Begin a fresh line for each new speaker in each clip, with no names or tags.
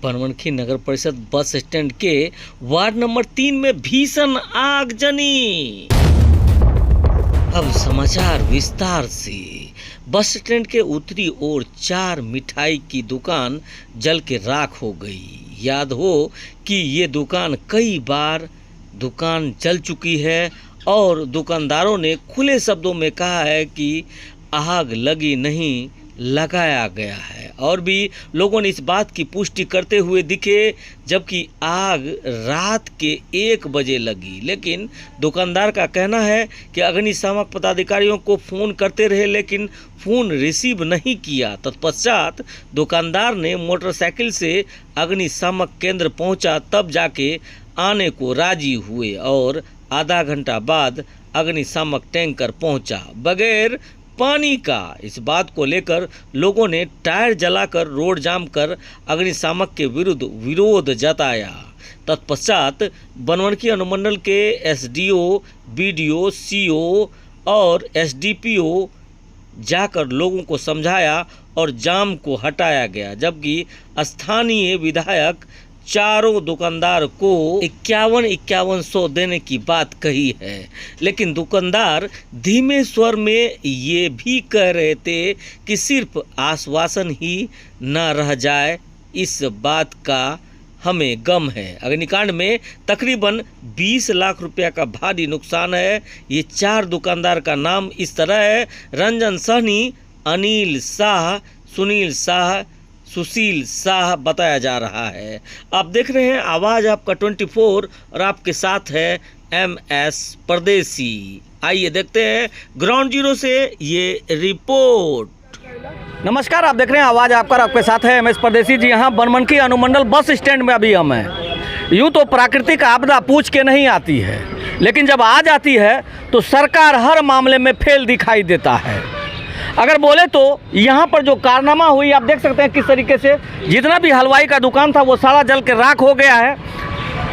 बनमनखी नगर परिषद bus stand के ward number 3 में भीषण आगजनी। अब समाचार विस्तार से। बस स्टैंड के उत्तरी ओर 4 मिठाई की दुकान जल के राख हो गई। याद हो कि ये दुकान कई बार दुकान जल चुकी है और दुकानदारों ने खुले शब्दों में कहा है कि आग लगी नहीं, लगाया गया है। और भी लोगों ने इस बात की पुष्टि करते हुए दिखे, जबकि आग रात के 1 बजे लगी। लेकिन दुकानदार का कहना है कि अग्निशामक पदाधिकारियों को फ़ोन करते रहे लेकिन फ़ोन रिसीव नहीं किया। तत्पश्चात दुकानदार ने मोटरसाइकिल से अग्निशामक केंद्र पहुंचा, तब जाके आने को राजी हुए और आधा घंटा बाद अग्निशामक टैंकर पहुंचा बगैर पानी का। इस बात को लेकर लोगों ने टायर जलाकर रोड जाम कर अग्निशामक के विरुद्ध विरोध जताया। तत्पश्चात बनमनखी अनुमंडल के एसडीओ, बीडीओ, सीओ और एसडीपीओ जाकर लोगों को समझाया और जाम को हटाया गया, जबकि स्थानीय विधायक चारों दुकानदार को 51-5100 देने की बात कही है। लेकिन दुकानदार धीमे स्वर में ये भी कह रहे थे कि सिर्फ आश्वासन ही न रह जाए, इस बात का हमें गम है। अग्निकांड में तकरीबन 20 लाख रुपया का भारी नुकसान है। ये 4 दुकानदार का नाम इस तरह है: रंजन सहनी, अनिल शाह, सुनील शाह, सुशील शाह बताया जा रहा है। आप देख रहे हैं आवाज़ आपका 24 और आपके साथ है MS परदेसी। आइए देखते हैं ग्राउंड जीरो से ये रिपोर्ट।
नमस्कार, आप देख रहे हैं आवाज़ आपका और आपके साथ है MS परदेसी। जी हाँ, बनमनखी अनुमंडल बस स्टैंड में अभी हम हैं। यूँ तो प्राकृतिक आपदा पूछ के नहीं आती है, लेकिन जब आ जाती है तो सरकार हर मामले में फेल दिखाई देता है। अगर बोले तो यहाँ पर जो कारनामा हुई, आप देख सकते हैं किस तरीके से जितना भी हलवाई का दुकान था वो सारा जल के राख हो गया है।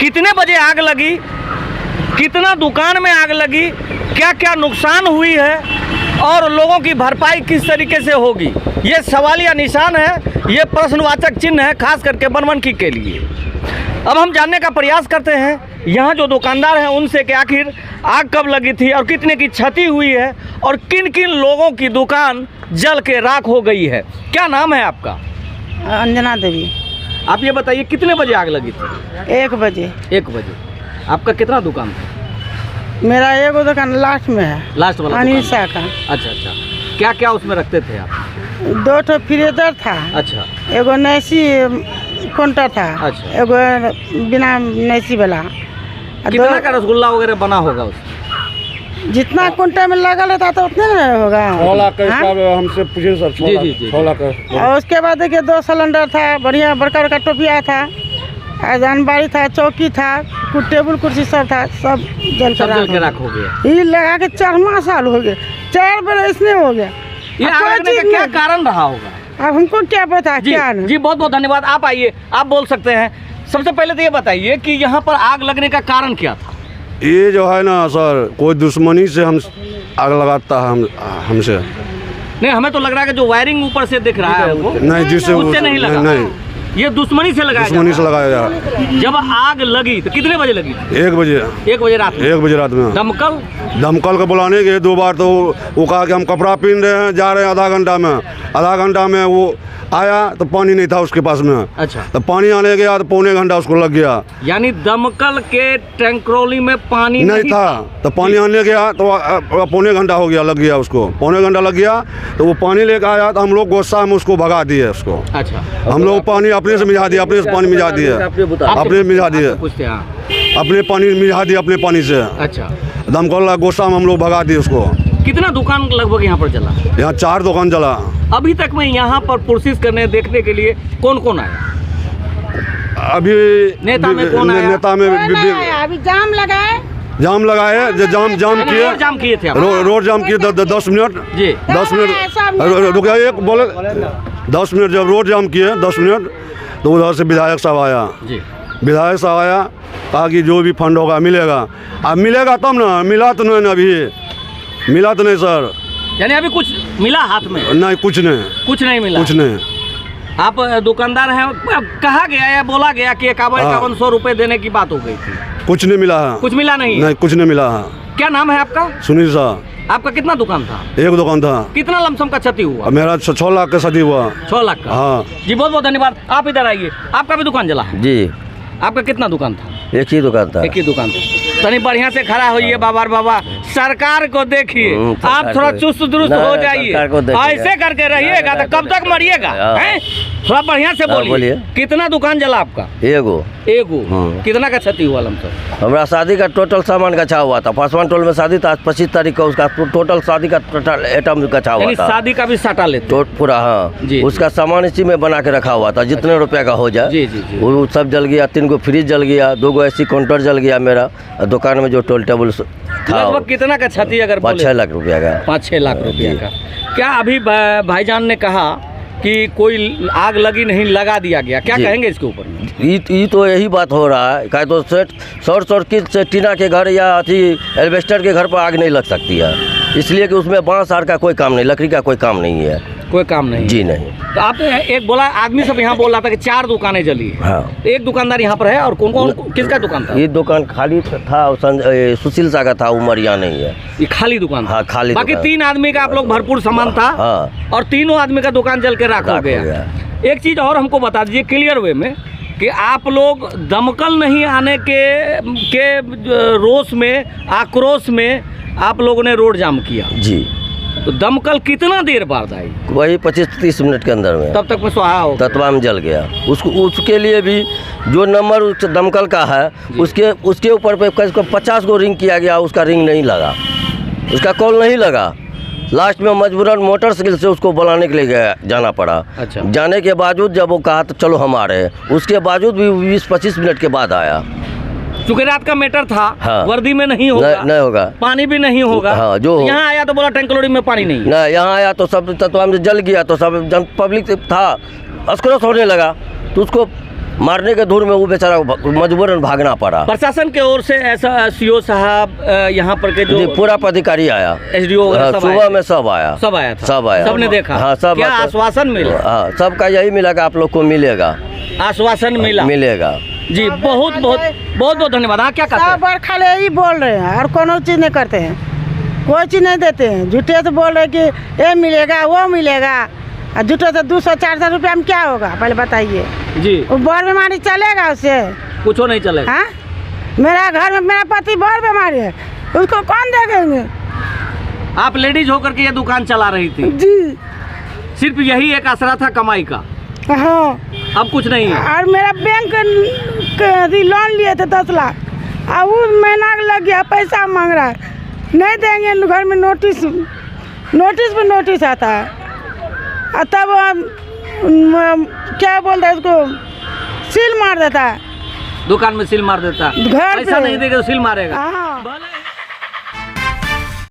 कितने बजे आग लगी, कितना दुकान में आग लगी, क्या क्या नुकसान हुई है और लोगों की भरपाई किस तरीके से होगी, ये सवालिया निशान है, ये प्रश्नवाचक चिन्ह है, खास करके बनमनखी के लिए। अब हम जानने का प्रयास करते हैं यहाँ जो दुकानदार हैं उनसे कि आखिर आग कब लगी थी और कितने की क्षति हुई है और किन किन लोगों की दुकान जल के राख हो गई है। क्या नाम है आपका?
अंजना देवी।
आप ये बताइए कितने बजे आग लगी थी?
1 बजे।
1 बजे। आपका कितना दुकान था?
मेरा एगो दुकान लास्ट में है,
लास्ट वाला
अनिल शाह का।
अच्छा। क्या क्या उसमें रखते थे आप?
2 ठो फ्रीजर था।
अच्छा।
एगो नैसी काउंटर था।
अच्छा।
एगो बिना नैसी वाला।
कितना का रसगुल्ला वगैरह बना होगा उसमें?
जितना काउंटर में लगा रहता तो उतने ना होगा।
6 लाख का हमसे पूछे सर। 6 लाख का।
और उसके बाद देखिए 2 सिलेंडर था, बढ़िया बड़का बड़का टोपिया था, अजानबाड़ी था, चौकी था, कुछ टेबल कुर्सी सब था, सब जल के
राख हो गया।
ये लगा के 4वां साल हो गया, 4 बार इसने हो गया।
ये आग लगने का क्या कारण रहा होगा?
अब हमको क्या पता क्या
नहीं? जी बहुत बहुत धन्यवाद। आप आइए, आप बोल सकते हैं। सबसे पहले तो ये बताइए कि यहाँ पर आग लगने का कारण क्या था?
ये जो है ना सर, कोई दुश्मनी से हम आग लगाता है हमसे।
नहीं, हमें तो लग रहा है कि जो वायरिंग ऊपर से दिख रहा है वो
नहीं, जिससे
उससे नहीं लगा। नहीं, ये दुश्मनी से लगाया।
दुश्मनी से लगाया जा रहा।
जब आग लगी तो कितने बजे लगी?
1 बजे।
1 बजे रात में।
1 बजे रात में। दमकल को बुलाने के 2 बार तो वो कहा कि हम कपड़ा पहन रहे हैं, जा रहे हैं आधा घंटा में वो आया तो पानी नहीं था उसके पास में।
अच्छा।
तो पानी आने गया तो पौने घंटा उसको लग गया।
यानी दमकल के टैंकरोली में पानी नहीं था।
तो पानी आने गया तो पौने घंटा हो गया, लग गया उसको, पौने घंटा लग गया। तो वो पानी लेकर आया तो हम लोग गुस्सा में उसको भगा दिए उसको। अच्छा। हम लोग पानी अपने से मिला दिया, अपने से पानी मिला दिए, अपने मिला दिए, अपने पानी मिला दिए अपने पानी से। अच्छा। दमकल गुस्सा में हम लोग भगा दिए उसको।
कितना दुकान लगभग यहाँ पर जला?
यहाँ 4 दुकान जला।
अभी तक में यहाँ पर कोशिश करने देखने के लिए कौन कौन आया?
अभी
नेता में कौन आया?
नेता में
अभी जाम लगाए
जाम किए
थे।
रोड जाम किए 10 मिनट जी। 10 मिनट रुक जाइए, बोले 10 मिनट जब रोड जाम किए 10 मिनट तो उधर से विधायक साहब आया जी। विधायक साहब आया, कहा कि जो भी फंड होगा मिलेगा। अब मिलेगा तब ना, मिला तो नहीं, अभी मिला तो नहीं सर।
यानी अभी कुछ मिला हाथ में?
नहीं, कुछ नहीं
मिला।
कुछ नहीं।
आप दुकानदार हैं, कहा गया या बोला गया कि 5100 रुपए देने की बात हो गई थी?
कुछ नहीं मिला है।
कुछ मिला नहीं?
नहीं, कुछ नहीं मिला है।
क्या नाम है आपका?
सुनील शाह।
आपका कितना दुकान था?
एक दुकान था।
कितना लमसम का क्षति हुआ?
मेरा 6 लाख का क्षति हुआ।
6 लाख का?
हाँ
जी, बहुत बहुत धन्यवाद। आप इधर आइए, आपका भी दुकान जला है?
जी,
आपका कितना दुकान था?
एक ही दुकान था।
एक ही दुकान था। तनी बढ़िया से खड़ा होइए बाबा, सरकार को देखिए, आप थोड़ा चुस्त दुरुस्त हो जाइए। ऐसे करके रहिएगा तो कब तक मरिएगा? हैं? थोड़ा बढ़िया से बोलिए। कितना दुकान जला आपका?
एगो।
कितना का क्षति हुआ लमसम?
हमारा शादी का टोटल सामान गछा हुआ था। पासवान टोल में शादी था, 25 तारीख को उसका टोटल शादी का टोटल आइटम गछा हुआ था।
शादी का भी साटा लेते
पूरा? हाँ, उसका सामान इसी में बना के रखा हुआ था, जितने रुपए का हो जाए।
जी जी जी।
वो सब जल गया। 3 गो फ्रिज जल गया, 2 गो ऐसी काउंटर जल गया मेरा। दुकान में जो टोल टेबल था।
लगभग कितना का क्षति अगर
5-6 लाख रुपया का?
5-6 लाख रुपया का। क्या अभी भाईजान ने कहा कि कोई आग लगी नहीं, लगा दिया गया, क्या कहेंगे इसके ऊपर?
ये तो यही बात हो रहा है। कहे तो शॉर्ट सर्किट से टीना के घर या अथी एल्वेस्टर के घर पर आग नहीं लग सकती है, इसलिए कि उसमें बांस आर का कोई काम नहीं, लकड़ी का कोई काम नहीं है।
कोई काम नहीं? जी नहीं। तो आप एक बोला, आदमी सब यहाँ बोल रहा था कि 4 दुकानें जली।
हाँ।
एक दुकानदार यहाँ पर है और कौन किसका दुकान था?
ये दुकान खाली था, सुशील सा का था, उमर यहाँ नहीं है।
ये खाली दुकान?
हाँ, खाली।
बाकी 3 आदमी का आप लोग भरपूर सामान था।
हाँ।
और तीनों आदमी का दुकान जल के राख हो गया। एक चीज और हमको बता दीजिए क्लियर वे में कि आप लोग दमकल नहीं आने के रोष में, आक्रोश में आप लोगों ने रोड जाम किया।
जी।
तो दमकल कितना देर बाद आई?
वही 25-30 मिनट के अंदर में।
तब तक में सुहा हो
तत्वा में जल गया। उसके लिए भी जो नंबर उस दमकल का है, उसके ऊपर पे 50 गो रिंग किया गया, उसका रिंग नहीं लगा, उसका कॉल नहीं लगा। लास्ट में मजबूरन मोटरसाइकिल से उसको बुलाने के लिए जाना पड़ा।
अच्छा।
जाने के बावजूद जब वो कहा तो चलो हम आ रहे हैं, उसके बावजूद भी 20-25 मिनट के बाद आया।
चूंकि रात का मैटर था।
हाँ।
वर्दी में नहीं होगा।
नहीं होगा।
पानी भी नहीं होगा।
हाँ, जो
यहाँ आया तो बोला टैंक लोडी में पानी नहीं।
यहाँ आया तो सब तत्वा में जल गया, तो सब जन पब्लिक था, अस्क्रस होने लगा, तो उसको मारने के धुर में वो बेचारा मजबूरन भागना पड़ा।
प्रशासन के ओर से ऐसा सीओ साहब, यहाँ पर के जो
पूरा पदाधिकारी आया,
SDO
सुबह में सब आया था।
सबने देखा।
हाँ, सब।
क्या आश्वासन मिला?
हाँ, सबका यही मिला कि आप लोग को मिलेगा,
आश्वासन मिलेगा। जी, बहुत बहुत धन्यवाद। हाँ, क्या कहते हैं?
सब खाली यही बोल रहे हैं और कोनो चीज़ नहीं करते हैं, कोई चीज़ नहीं देते हैं। झूठे से बोल रहे हैं कि ये मिलेगा वो मिलेगा, और झूठे से 200-400 रुपया में क्या होगा पहले बताइए
जी?
वो बड़ बीमारी चलेगा, उससे
कुछ नहीं चलेगा।
हाँ, मेरा घर में मेरा पति बड़ बीमारी है, उसको कौन देखेंगे?
आप लेडीज होकर के ये दुकान चला रही थी
जी?
सिर्फ यही एक आसरा था कमाई का?
हाँ।
अब कुछ नहीं है?
और मेरा बैंक लोन लिए थे 10 लाख, अब वो महीना लग गया, पैसा मांग रहा है, नहीं देंगे। घर में नोटिस पे नोटिस आता है, और तब क्या बोलता है उसको, सील मार देता है।
दुकान में सील मार देता है?
घर
पैसा नहीं देगा तो सील मारेगा?
हाँ।